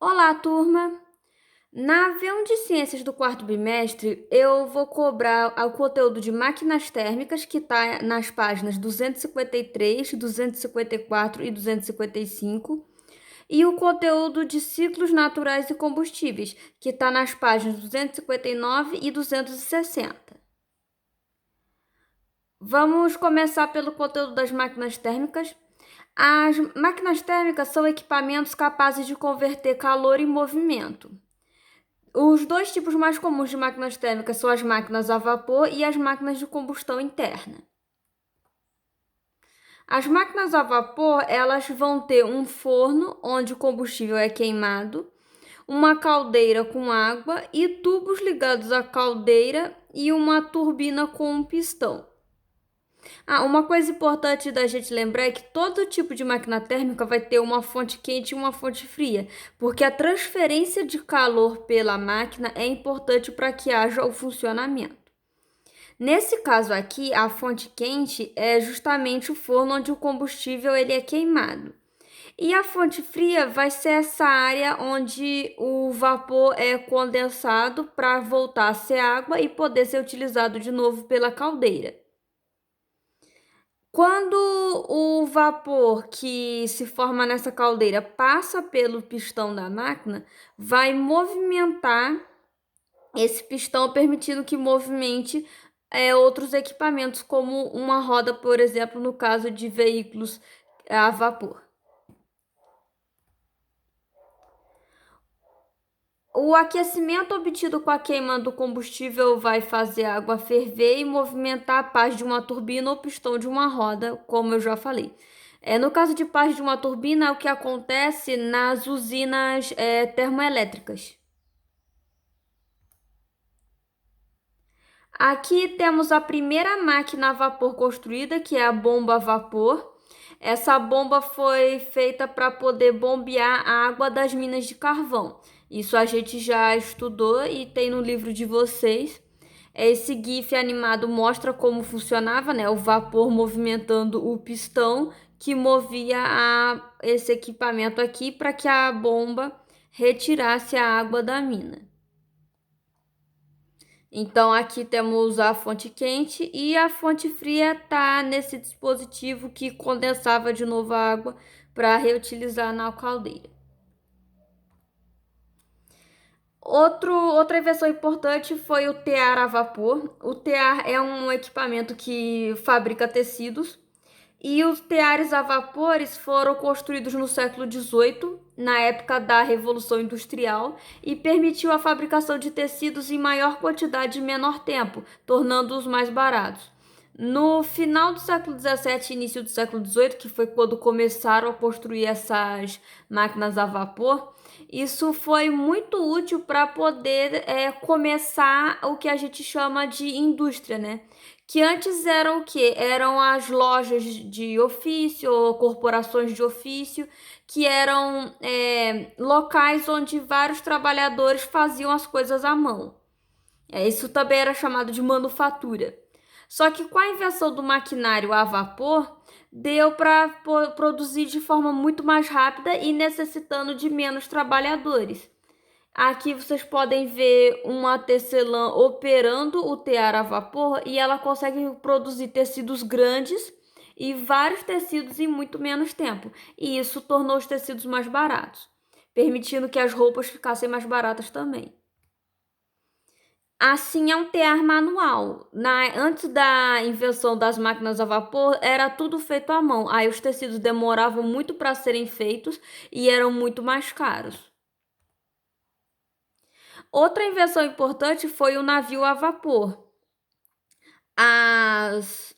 Olá, turma! Na V1 de Ciências do quarto bimestre, eu vou cobrar o conteúdo de máquinas térmicas, que está nas páginas 253, 254 e 255, e o conteúdo de ciclos naturais e combustíveis, que está nas páginas 259 e 260. Vamos começar pelo conteúdo das máquinas térmicas. As máquinas térmicas são equipamentos capazes de converter calor em movimento. Os dois tipos mais comuns de máquinas térmicas são as máquinas a vapor e as máquinas de combustão interna. As máquinas a vapor, elas vão ter um forno onde o combustível é queimado, uma caldeira com água e tubos ligados à caldeira e uma turbina com um pistão. Uma coisa importante da gente lembrar é que todo tipo de máquina térmica vai ter uma fonte quente e uma fonte fria, porque a transferência de calor pela máquina é importante para que haja o funcionamento. Nesse caso aqui, a fonte quente é justamente o forno onde o combustível ele é queimado. E a fonte fria vai ser essa área onde o vapor é condensado para voltar a ser água e poder ser utilizado de novo pela caldeira. Quando o vapor que se forma nessa caldeira passa pelo pistão da máquina, vai movimentar esse pistão, permitindo que movimente outros equipamentos, como uma roda, por exemplo, no caso de veículos a vapor. O aquecimento obtido com a queima do combustível vai fazer a água ferver e movimentar a pás de uma turbina ou pistão de uma roda, como eu já falei. No caso de pás de uma turbina, é o que acontece nas usinas termoelétricas. Aqui temos a primeira máquina a vapor construída, que é a bomba a vapor. Essa bomba foi feita para poder bombear a água das minas de carvão. Isso a gente já estudou e tem no livro de vocês. Esse GIF animado mostra como funcionava, né? O vapor movimentando o pistão que movia esse equipamento aqui para que a bomba retirasse a água da mina. Então aqui temos a fonte quente e a fonte fria está nesse dispositivo que condensava de novo a água para reutilizar na caldeira. Outra invenção importante foi o tear a vapor. O tear é um equipamento que fabrica tecidos. E os teares a vapores foram construídos no século XVIII, na época da Revolução Industrial, e permitiu a fabricação de tecidos em maior quantidade em menor tempo, tornando-os mais baratos. No final do século XVII e início do século XVIII, que foi quando começaram a construir essas máquinas a vapor, isso foi muito útil para poder começar o que a gente chama de indústria, né? Que antes eram o quê? Eram as lojas de ofício, ou corporações de ofício, que eram locais onde vários trabalhadores faziam as coisas à mão. Isso também era chamado de manufatura. Só que com a invenção do maquinário a vapor, deu para produzir de forma muito mais rápida e necessitando de menos trabalhadores. Aqui vocês podem ver uma tecelã operando o tear a vapor e ela consegue produzir tecidos grandes e vários tecidos em muito menos tempo. E isso tornou os tecidos mais baratos, permitindo que as roupas ficassem mais baratas também. Assim é um tear manual. Antes da invenção das máquinas a vapor, era tudo feito à mão. Aí os tecidos demoravam muito para serem feitos e eram muito mais caros. Outra invenção importante foi o navio a vapor. As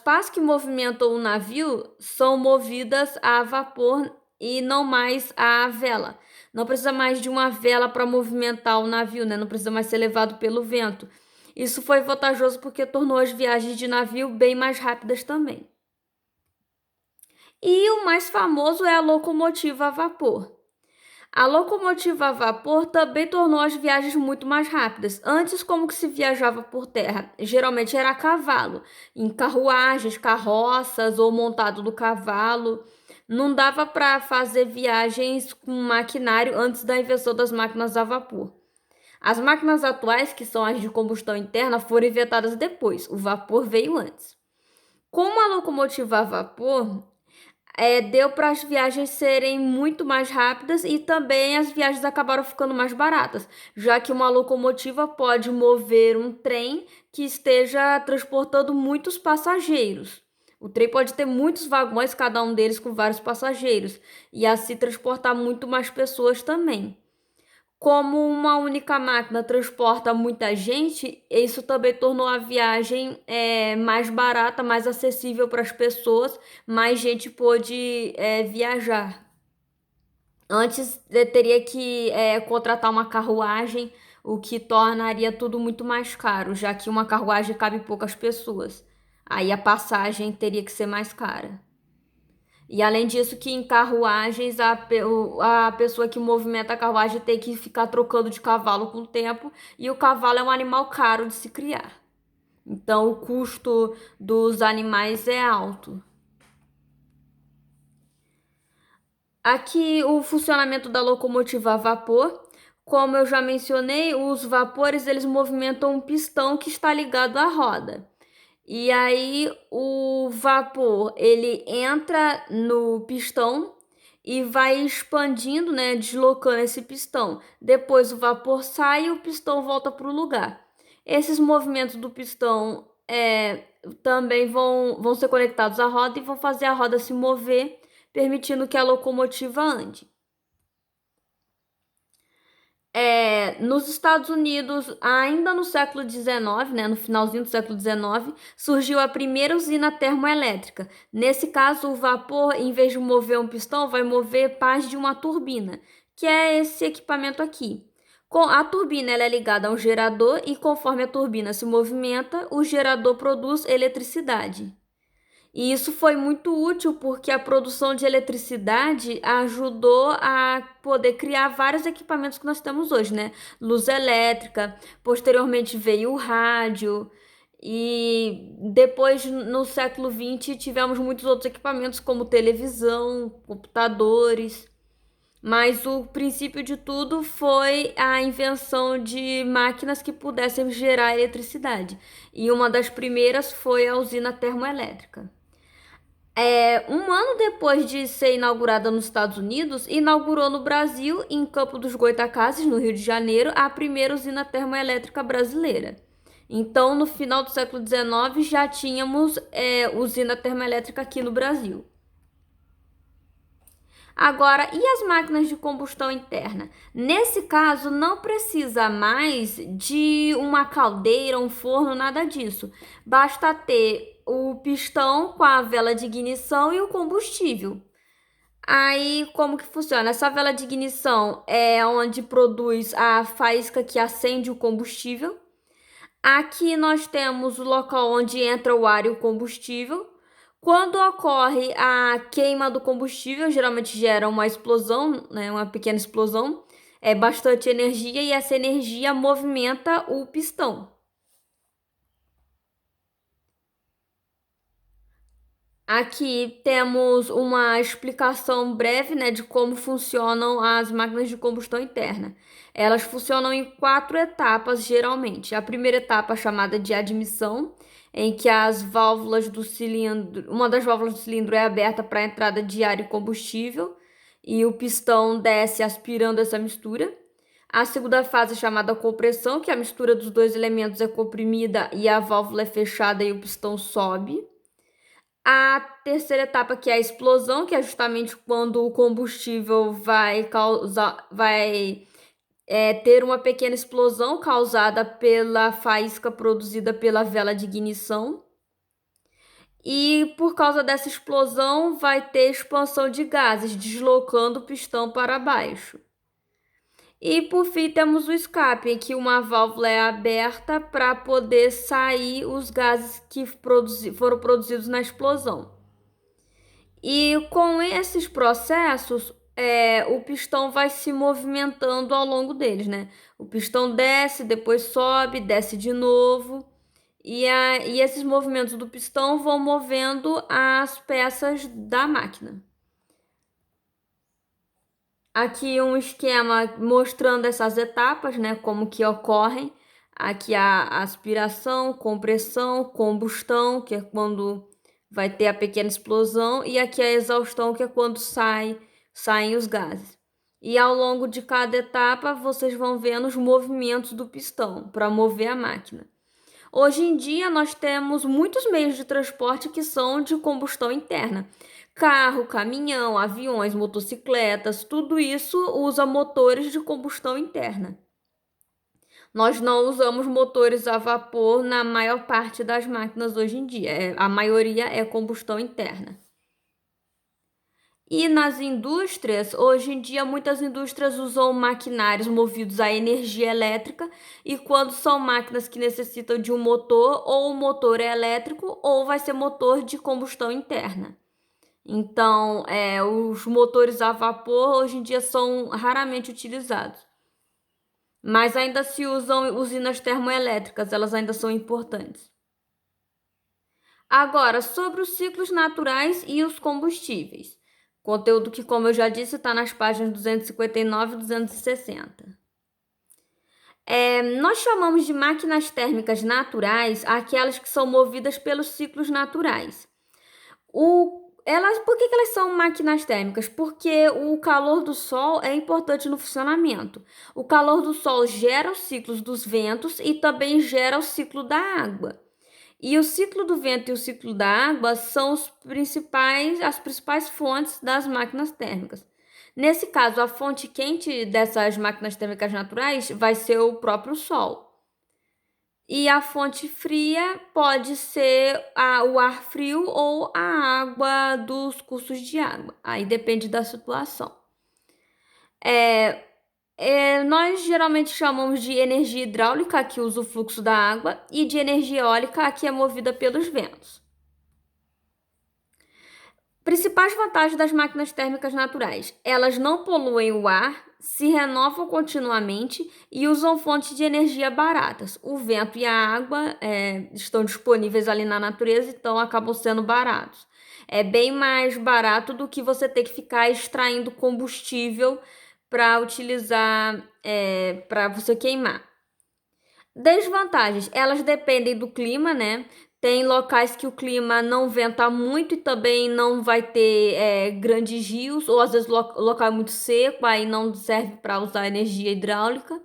pás que movimentam o navio são movidas a vapor e não mais a vela. Não precisa mais de uma vela para movimentar o navio, né? Não precisa mais ser levado pelo vento. Isso foi vantajoso porque tornou as viagens de navio bem mais rápidas também. E o mais famoso é a locomotiva a vapor. A locomotiva a vapor também tornou as viagens muito mais rápidas. Antes, como que se viajava por terra? Geralmente era a cavalo, em carruagens, carroças ou montado no cavalo. não dava para fazer viagens com maquinário antes da invenção das máquinas a vapor. As máquinas atuais, que são as de combustão interna, foram inventadas depois. O vapor veio antes. Como a locomotiva a vapor, deu para as viagens serem muito mais rápidas e também as viagens acabaram ficando mais baratas, já que uma locomotiva pode mover um trem que esteja transportando muitos passageiros. O trem pode ter muitos vagões, cada um deles com vários passageiros, e assim transportar muito mais pessoas também. Como uma única máquina transporta muita gente, isso também tornou a viagem mais barata, mais acessível para as pessoas, mais gente pôde viajar. Antes teria que contratar uma carruagem, o que tornaria tudo muito mais caro, já que uma carruagem cabe poucas pessoas. Aí a passagem teria que ser mais cara. E além disso, que em carruagens, a pessoa que movimenta a carruagem tem que ficar trocando de cavalo com o tempo, e o cavalo é um animal caro de se criar. Então, o custo dos animais é alto. Aqui, o funcionamento da locomotiva a vapor. Como eu já mencionei, os vapores eles movimentam um pistão que está ligado à roda. E aí o vapor, ele entra no pistão e vai expandindo, né, deslocando esse pistão. Depois o vapor sai e o pistão volta para o lugar. Esses movimentos do pistão também vão ser conectados à roda e vão fazer a roda se mover, permitindo que a locomotiva ande. Nos Estados Unidos, ainda no século XIX, né, no finalzinho do século XIX, surgiu a primeira usina termoelétrica. Nesse caso, o vapor, em vez de mover um pistão, vai mover pás de uma turbina, que é esse equipamento aqui. A turbina ela é ligada a um gerador e conforme a turbina se movimenta, o gerador produz eletricidade. E isso foi muito útil porque a produção de eletricidade ajudou a poder criar vários equipamentos que nós temos hoje, né? Luz elétrica, posteriormente veio o rádio, e depois, no século XX, tivemos muitos outros equipamentos como televisão, computadores. Mas o princípio de tudo foi a invenção de máquinas que pudessem gerar eletricidade. E uma das primeiras foi a usina termoelétrica. Um ano depois de ser inaugurada nos Estados Unidos, inaugurou no Brasil, em Campo dos Goytacazes, no Rio de Janeiro, a primeira usina termoelétrica brasileira. Então, no final do século XIX, já tínhamos usina termoelétrica aqui no Brasil. Agora, e as máquinas de combustão interna? Nesse caso, não precisa mais de uma caldeira, um forno, nada disso. Basta ter o pistão com a vela de ignição e o combustível. Aí, como que funciona? Essa vela de ignição é onde produz a faísca que acende o combustível. Aqui nós temos o local onde entra o ar e o combustível. Quando ocorre a queima do combustível, geralmente gera uma explosão, né, uma pequena explosão, é bastante energia e essa energia movimenta o pistão. Aqui temos uma explicação breve, né, de como funcionam as máquinas de combustão interna. Elas funcionam em 4 etapas, geralmente. A primeira etapa, chamada de admissão, em que as válvulas do cilindro, uma das válvulas do cilindro é aberta para a entrada de ar e combustível, e o pistão desce aspirando essa mistura. A segunda fase é chamada compressão, que a mistura dos dois elementos é comprimida e a válvula é fechada e o pistão sobe. A terceira etapa, que é a explosão, que é justamente quando o combustível vai ter uma pequena explosão causada pela faísca produzida pela vela de ignição. E por causa dessa explosão vai ter expansão de gases, deslocando o pistão para baixo. E por fim temos o escape, em que uma válvula é aberta para poder sair os gases que foram produzidos na explosão. E com esses processos, o pistão vai se movimentando ao longo deles, né? O pistão desce, depois sobe, desce de novo. E esses movimentos do pistão vão movendo as peças da máquina. Aqui um esquema mostrando essas etapas, né, como que ocorrem. Aqui a aspiração, compressão, combustão, que é quando vai ter a pequena explosão, e aqui a exaustão, que é quando saem os gases. E ao longo de cada etapa, vocês vão vendo os movimentos do pistão para mover a máquina. Hoje em dia, nós temos muitos meios de transporte que são de combustão interna. Carro, caminhão, aviões, motocicletas, tudo isso usa motores de combustão interna. Nós não usamos motores a vapor na maior parte das máquinas hoje em dia. A maioria é combustão interna. E nas indústrias, hoje em dia, muitas indústrias usam maquinários movidos a energia elétrica, e quando são máquinas que necessitam de um motor, ou o motor é elétrico ou vai ser motor de combustão interna. Então, os motores a vapor hoje em dia são raramente utilizados. Mas ainda se usam usinas termoelétricas, elas ainda são importantes. Agora, sobre os ciclos naturais e os combustíveis. Conteúdo que, como eu já disse, está nas páginas 259 e 260. Nós chamamos de máquinas térmicas naturais aquelas que são movidas pelos ciclos naturais. Por que elas são máquinas térmicas? Porque o calor do Sol é importante no funcionamento. O calor do Sol gera os ciclos dos ventos e também gera o ciclo da água. E o ciclo do vento e o ciclo da água são as principais fontes das máquinas térmicas. Nesse caso, a fonte quente dessas máquinas térmicas naturais vai ser o próprio Sol. E a fonte fria pode ser o ar frio ou a água dos cursos de água. Aí depende da situação. Nós geralmente chamamos de energia hidráulica, que usa o fluxo da água, e de energia eólica, que é movida pelos ventos. Principais vantagens das máquinas térmicas naturais: elas não poluem o ar, se renovam continuamente e usam fontes de energia baratas. O vento e a água estão disponíveis ali na natureza, então acabam sendo baratos. É bem mais barato do que você ter que ficar extraindo combustível para utilizar, para você queimar. Desvantagens: elas dependem do clima, né? Tem locais que o clima não venta muito e também não vai ter grandes rios, ou às vezes o local é muito seco, aí não serve para usar energia hidráulica.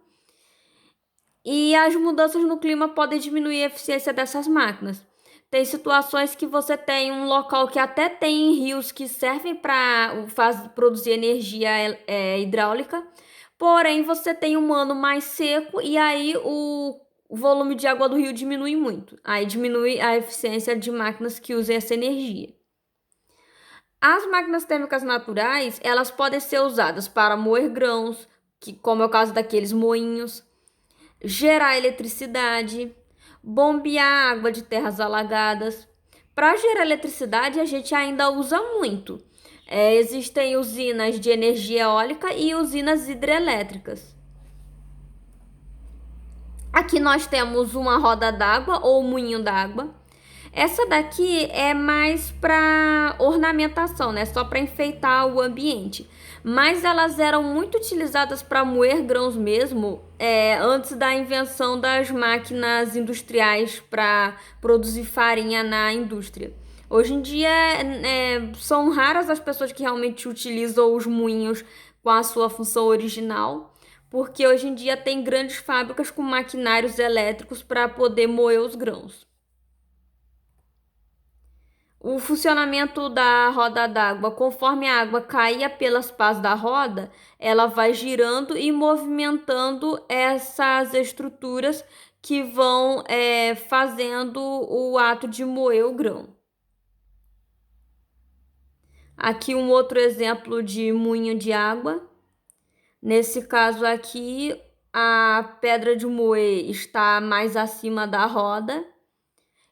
E as mudanças no clima podem diminuir a eficiência dessas máquinas. Tem situações que você tem um local que até tem rios que servem para produzir energia hidráulica, porém você tem um ano mais seco e aí o volume de água do rio diminui muito. Aí diminui a eficiência de máquinas que usem essa energia. As máquinas térmicas naturais, elas podem ser usadas para moer grãos, como é o caso daqueles moinhos, gerar eletricidade, bombear água de terras alagadas. Para gerar eletricidade, a gente ainda usa muito. Existem usinas de energia eólica e usinas hidrelétricas. Aqui nós temos uma roda d'água ou moinho d'água. Essa daqui é mais para ornamentação, né? Só para enfeitar o ambiente. Mas elas eram muito utilizadas para moer grãos mesmo, antes da invenção das máquinas industriais para produzir farinha na indústria. Hoje em dia são raras as pessoas que realmente utilizam os moinhos com a sua função original, porque hoje em dia tem grandes fábricas com maquinários elétricos para poder moer os grãos. O funcionamento da roda d'água: conforme a água caía pelas pás da roda, ela vai girando e movimentando essas estruturas que vão fazendo o ato de moer o grão. Aqui um outro exemplo de moinho de água. Nesse caso aqui, a pedra de moer está mais acima da roda,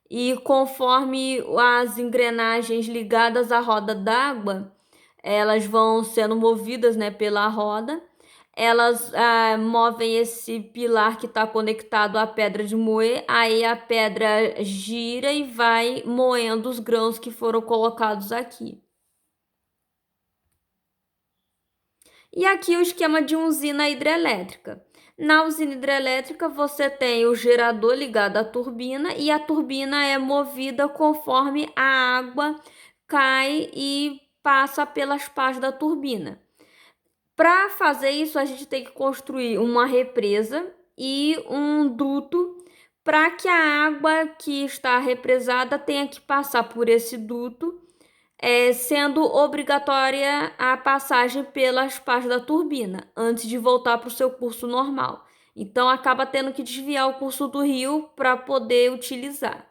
e conforme as engrenagens ligadas à roda d'água, elas vão sendo movidas, né, pela roda, elas movem esse pilar que está conectado à pedra de moer, aí a pedra gira e vai moendo os grãos que foram colocados aqui. E aqui o esquema de usina hidrelétrica. Na usina hidrelétrica, você tem o gerador ligado à turbina e a turbina é movida conforme a água cai e passa pelas pás da turbina. Para fazer isso, a gente tem que construir uma represa e um duto para que a água que está represada tenha que passar por esse duto, sendo obrigatória a passagem pelas pás da turbina antes de voltar para o seu curso normal. Então, acaba tendo que desviar o curso do rio para poder utilizar.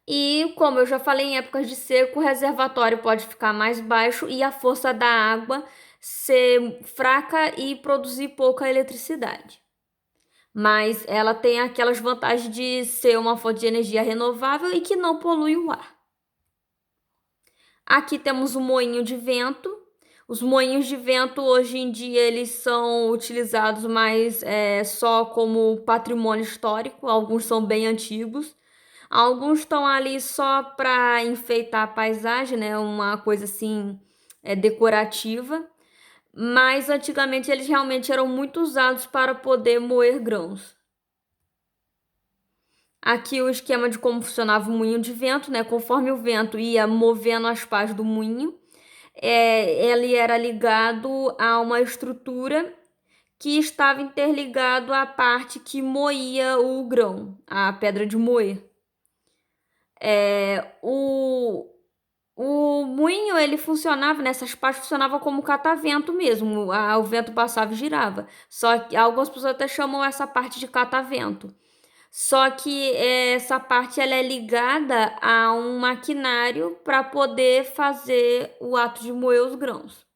E, como eu já falei, em épocas de seco, o reservatório pode ficar mais baixo e a força da água ser fraca e produzir pouca eletricidade. Mas ela tem aquelas vantagens de ser uma fonte de energia renovável e que não polui o ar. Aqui temos o moinho de vento. Os moinhos de vento, hoje em dia, eles são utilizados mais só como patrimônio histórico. Alguns são bem antigos. Alguns estão ali só para enfeitar a paisagem, né? Uma coisa assim, decorativa. Mas antigamente eles realmente eram muito usados para poder moer grãos. Aqui o esquema de como funcionava o moinho de vento, né? Conforme o vento ia movendo as pás do moinho, ele era ligado a uma estrutura que estava interligado à parte que moía o grão, a pedra de moer. O moinho, ele funcionava, nessas partes funcionava como catavento mesmo, o vento passava e girava. Só que algumas pessoas até chamam essa parte de catavento. Só que essa parte ela é ligada a um maquinário para poder fazer o ato de moer os grãos.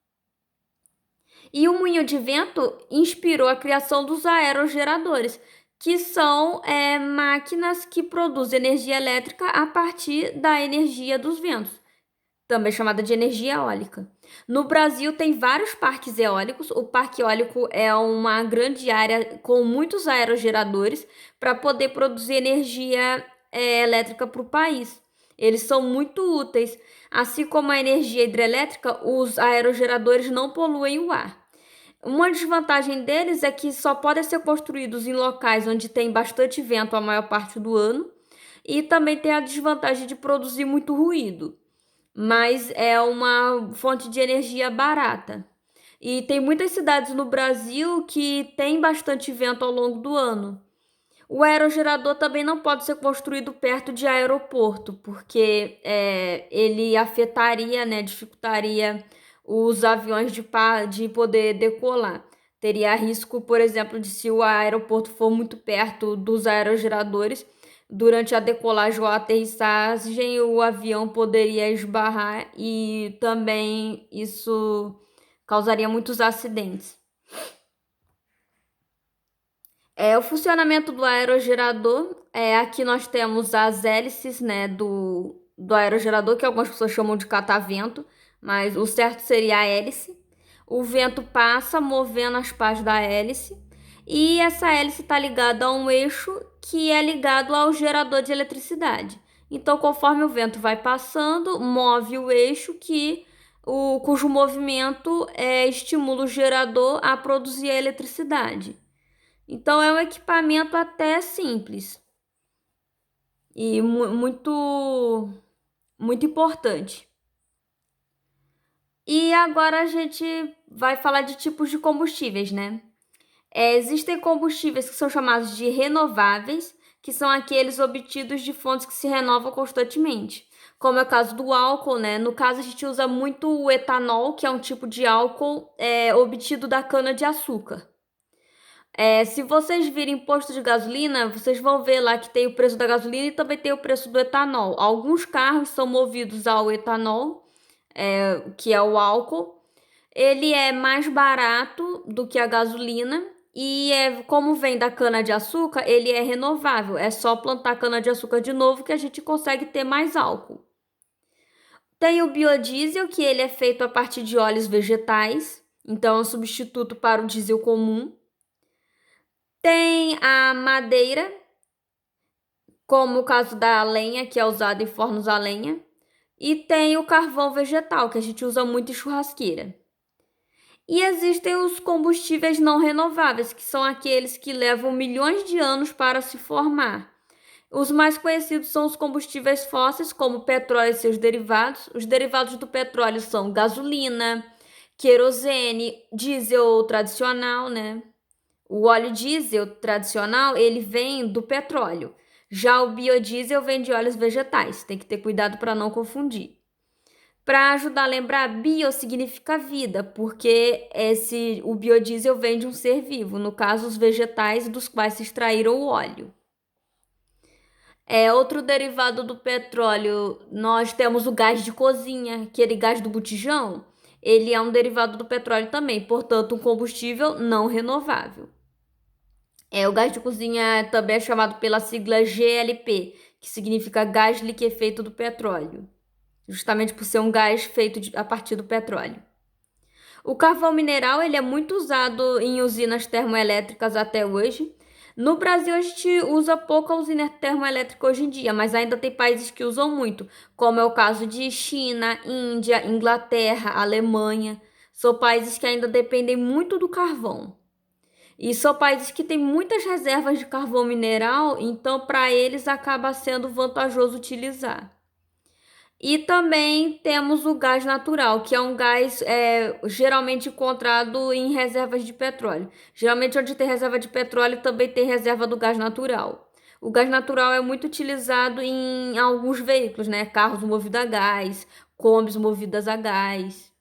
E o moinho de vento inspirou a criação dos aerogeradores, que são máquinas que produzem energia elétrica a partir da energia dos ventos, também chamada de energia eólica. No Brasil tem vários parques eólicos. O parque eólico é uma grande área com muitos aerogeradores para poder produzir energia elétrica para o país. Eles são muito úteis. Assim como a energia hidrelétrica, os aerogeradores não poluem o ar. Uma desvantagem deles é que só podem ser construídos em locais onde tem bastante vento a maior parte do ano, e também tem a desvantagem de produzir muito ruído, mas é uma fonte de energia barata. E tem muitas cidades no Brasil que tem bastante vento ao longo do ano. O aerogerador também não pode ser construído perto de aeroporto, porque ele afetaria, né, dificultaria os aviões de poder decolar. Teria risco, por exemplo, de se o aeroporto for muito perto dos aerogeradores, durante a decolagem ou a aterrissagem, o avião poderia esbarrar e também isso causaria muitos acidentes. O funcionamento do aerogerador, aqui nós temos as hélices, né, do aerogerador, que algumas pessoas chamam de catavento, mas o certo seria a hélice. O vento passa movendo as pás da hélice e essa hélice está ligada a um eixo que é ligado ao gerador de eletricidade. Então, conforme o vento vai passando, move o eixo cujo movimento estimula o gerador a produzir a eletricidade. Então, é um equipamento até simples e muito, muito importante. E agora a gente vai falar de tipos de combustíveis, né? Existem combustíveis que são chamados de renováveis, que são aqueles obtidos de fontes que se renovam constantemente, como é o caso do álcool, né? No caso, a gente usa muito o etanol, que é um tipo de álcool obtido da cana-de-açúcar. Se vocês virem posto de gasolina, vocês vão ver lá que tem o preço da gasolina e também tem o preço do etanol. Alguns carros são movidos ao etanol, que é o álcool. Ele é mais barato do que a gasolina e como vem da cana-de-açúcar, ele é renovável. É só plantar cana-de-açúcar de novo que a gente consegue ter mais álcool. Tem o biodiesel, que ele é feito a partir de óleos vegetais, então é um substituto para o diesel comum. Tem a madeira, como o caso da lenha, que é usada em fornos a lenha. E tem o carvão vegetal, que a gente usa muito em churrasqueira. E existem os combustíveis não renováveis, que são aqueles que levam milhões de anos para se formar. Os mais conhecidos são os combustíveis fósseis, como o petróleo e seus derivados. Os derivados do petróleo são gasolina, querosene, diesel tradicional, né? O óleo diesel tradicional, ele vem do petróleo. Já o biodiesel vem de óleos vegetais. Tem que ter cuidado para não confundir. Para ajudar a lembrar, bio significa vida, porque o biodiesel vem de um ser vivo, no caso, os vegetais dos quais se extraíram o óleo. Outro derivado do petróleo, nós temos o gás de cozinha, aquele gás do botijão. Ele é um derivado do petróleo também, portanto, um combustível não renovável. O gás de cozinha também é chamado pela sigla GLP, que significa gás liquefeito do petróleo, justamente por ser um gás feito a partir do petróleo. O carvão mineral ele é muito usado em usinas termoelétricas até hoje. No Brasil, a gente usa pouco a usina termoelétrica hoje em dia, mas ainda tem países que usam muito, como é o caso de China, Índia, Inglaterra, Alemanha. São países que ainda dependem muito do carvão. E são países que têm muitas reservas de carvão mineral, então para eles acaba sendo vantajoso utilizar. E também temos o gás natural, que é um gás geralmente encontrado em reservas de petróleo. Geralmente onde tem reserva de petróleo também tem reserva do gás natural. O gás natural é muito utilizado em alguns veículos, né? Carros movidos a gás, Kombis movidas a gás.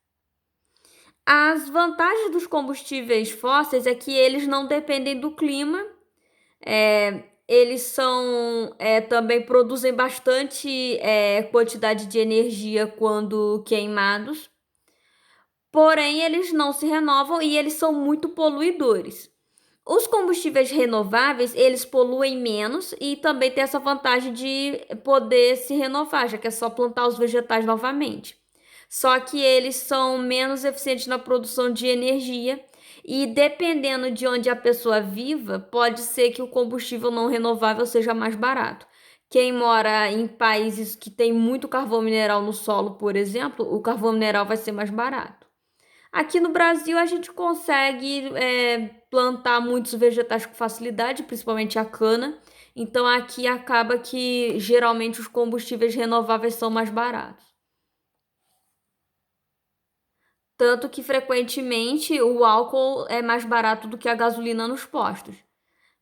As vantagens dos combustíveis fósseis é que eles não dependem do clima. Eles também produzem bastante quantidade de energia quando queimados, porém eles não se renovam e eles são muito poluidores. Os combustíveis renováveis, eles poluem menos e também tem essa vantagem de poder se renovar, já que é só plantar os vegetais novamente. Só que eles são menos eficientes na produção de energia e dependendo de onde a pessoa viva, pode ser que o combustível não renovável seja mais barato. Quem mora em países que tem muito carvão mineral no solo, por exemplo, o carvão mineral vai ser mais barato. Aqui no Brasil, a gente consegue plantar muitos vegetais com facilidade, principalmente a cana. Então, aqui acaba que geralmente os combustíveis renováveis são mais baratos. Tanto que frequentemente o álcool é mais barato do que a gasolina nos postos.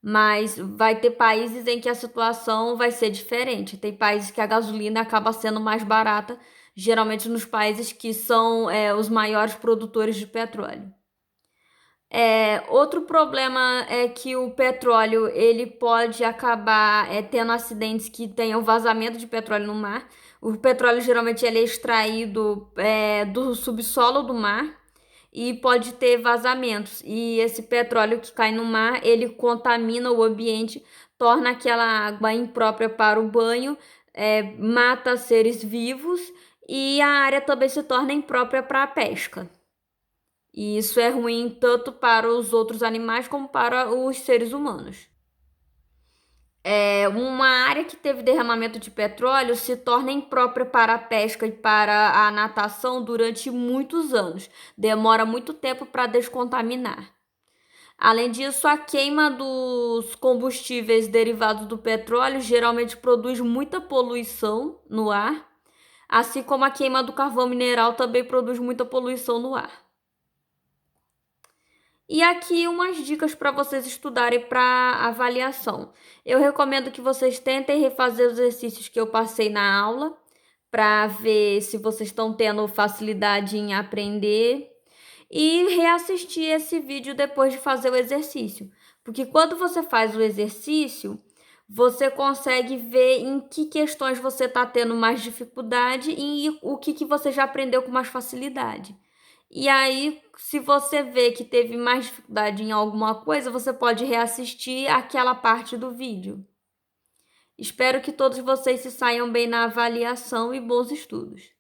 Mas vai ter países em que a situação vai ser diferente. Tem países que a gasolina acaba sendo mais barata, geralmente nos países que são os maiores produtores de petróleo. Outro problema é que o petróleo ele pode acabar tendo acidentes que tenham vazamento de petróleo no mar. O petróleo geralmente ele é extraído do subsolo do mar e pode ter vazamentos. E esse petróleo que cai no mar, ele contamina o ambiente, torna aquela água imprópria para o banho, mata seres vivos e a área também se torna imprópria para a pesca. E isso é ruim tanto para os outros animais como para os seres humanos. Uma área que teve derramamento de petróleo se torna imprópria para a pesca e para a natação durante muitos anos. Demora muito tempo para descontaminar. Além disso, a queima dos combustíveis derivados do petróleo geralmente produz muita poluição no ar, assim como a queima do carvão mineral também produz muita poluição no ar. E aqui umas dicas para vocês estudarem para avaliação. Eu recomendo que vocês tentem refazer os exercícios que eu passei na aula, para ver se vocês estão tendo facilidade em aprender e reassistir esse vídeo depois de fazer o exercício. Porque quando você faz o exercício, você consegue ver em que questões você está tendo mais dificuldade e o que você já aprendeu com mais facilidade. E aí, se você vê que teve mais dificuldade em alguma coisa, você pode reassistir aquela parte do vídeo. Espero que todos vocês se saiam bem na avaliação e bons estudos.